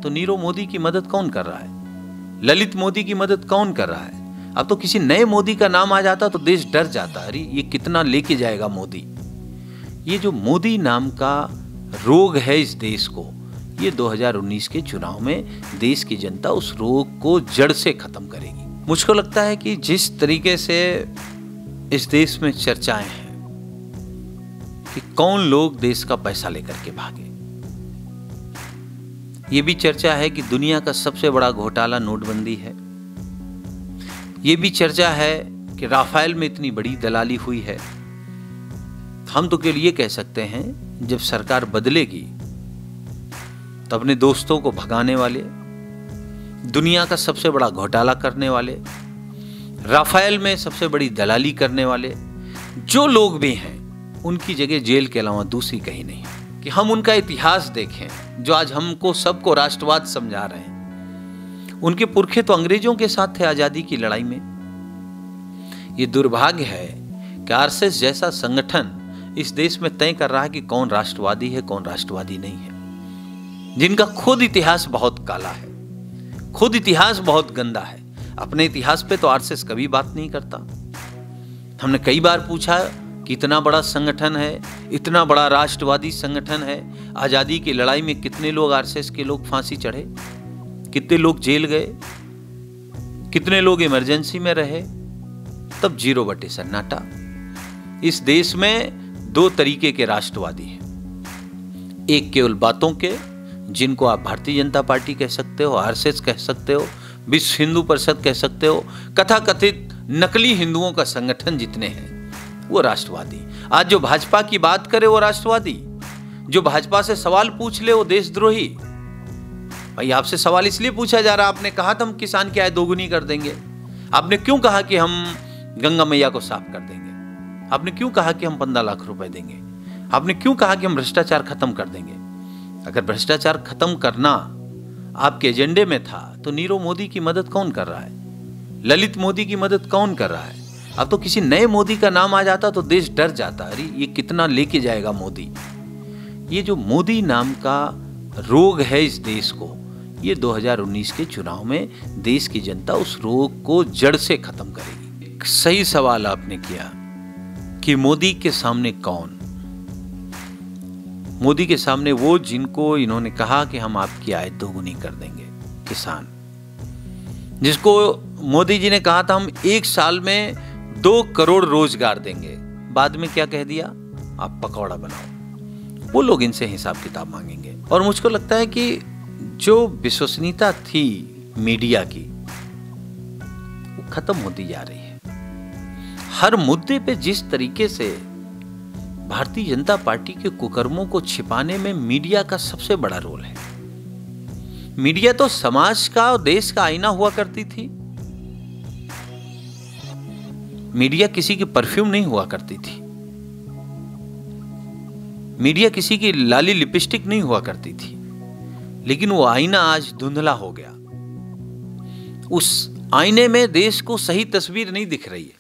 तो नीरव मोदी की मदद कौन कर रहा है? ललित मोदी की मदद कौन कर रहा है? अब तो किसी नए मोदी का नाम आ जाता तो देश डर जाता, अरे ये कितना लेके जाएगा मोदी। ये जो मोदी नाम का रोग है इस देश को, ये 2019 के चुनाव में देश की जनता उस रोग को जड़ से खत्म करेगी। मुझको लगता है कि जिस तरीके से इस देश में चर्चाएं हैं कि कौन लोग देश का पैसा लेकर के भागे, ये भी चर्चा है कि दुनिया का सबसे बड़ा घोटाला नोटबंदी है। ये भी चर्चा है कि राफेल में इतनी बड़ी दलाली हुई है। हम तो केवल ये कह सकते हैं जब सरकार बदलेगी तो अपने दोस्तों को भगाने वाले, दुनिया का सबसे बड़ा घोटाला करने वाले, राफेल में सबसे बड़ी दलाली करने वाले जो लोग भी हैं, उनकी जगह जेल के अलावा दूसरी कहीं नहीं है। कि हम उनका इतिहास देखें जो आज हमको सबको राष्ट्रवाद समझा रहे हैं। उनके पुरखे तो अंग्रेजों के साथ थे आजादी की लड़ाई में। ये दुर्भाग्य है कि आरएसएस जैसा संगठन इस देश में तय कर रहा है कि कौन राष्ट्रवादी है, कौन राष्ट्रवादी नहीं है। जिनका खुद इतिहास बहुत काला है, खुद इतिहास बहुत गंदा है। अपने इतिहास पे तो आरएसएस कभी बात नहीं करता। हमने कई बार पूछा कि इतना बड़ा संगठन है, इतना बड़ा राष्ट्रवादी संगठन है, आजादी की लड़ाई में कितने लोग आरएसएस के लोग फांसी चढ़े, कितने लोग जेल गए, कितने लोग इमरजेंसी में रहे, तब 0 सन्नाटा। इस देश में 2 तरीके के राष्ट्रवादी हैं। एक केवल बातों के, जिनको आप भारतीय जनता पार्टी कह सकते हो, आरएसएस कह सकते हो, विश्व हिंदू परिषद कह सकते हो, कथाकथित नकली हिंदुओं का संगठन जितने हैं वो राष्ट्रवादी। आज जो भाजपा की बात करे वो राष्ट्रवादी, जो भाजपा से सवाल पूछ ले वो देशद्रोही। भाई आपसे सवाल इसलिए पूछा जा रहा, आपने कहा था हम किसान की आय दोगुनी कर देंगे, आपने क्यों कहा कि हम गंगा मैया को साफ कर देंगे, आपने क्यों कहा कि हम 15 लाख रुपए देंगे, आपने क्यों कहा कि हम भ्रष्टाचार खत्म कर देंगे। अगर भ्रष्टाचार खत्म करना आपके एजेंडे में था तो नीरव मोदी की मदद कौन कर रहा है? ललित मोदी की मदद कौन कर रहा है? अब तो किसी नए मोदी का नाम आ जाता तो देश डर जाता, अरे ये कितना लेके जाएगा मोदी। ये जो मोदी नाम का रोग है इस देश को, ये 2019 के चुनाव में देश की जनता उस रोग को जड़ से खत्म करेगी। एक सही सवाल आपने किया कि मोदी के सामने कौन? मोदी के सामने वो जिनको इन्होंने कहा कि हम आपकी आय दोगुनी कर देंगे, किसान। जिसको मोदी जी ने कहा था हम 1 साल में 2 करोड़ रोजगार देंगे, बाद में क्या कह दिया, आप पकौड़ा बनाओ। वो लोग इनसे हिसाब किताब मांगेंगे। और मुझको लगता है कि जो विश्वसनीयता थी मीडिया की, वो खत्म होती जा रही है। हर मुद्दे पे जिस तरीके से भारतीय जनता पार्टी के कुकर्मों को छिपाने में मीडिया का सबसे बड़ा रोल है। मीडिया तो समाज का और देश का आईना हुआ करती थी। मीडिया किसी की परफ्यूम नहीं हुआ करती थी। मीडिया किसी की लाली लिपस्टिक नहीं हुआ करती थी। लेकिन वो आईना आज धुंधला हो गया। उस आईने में देश को सही तस्वीर नहीं दिख रही है।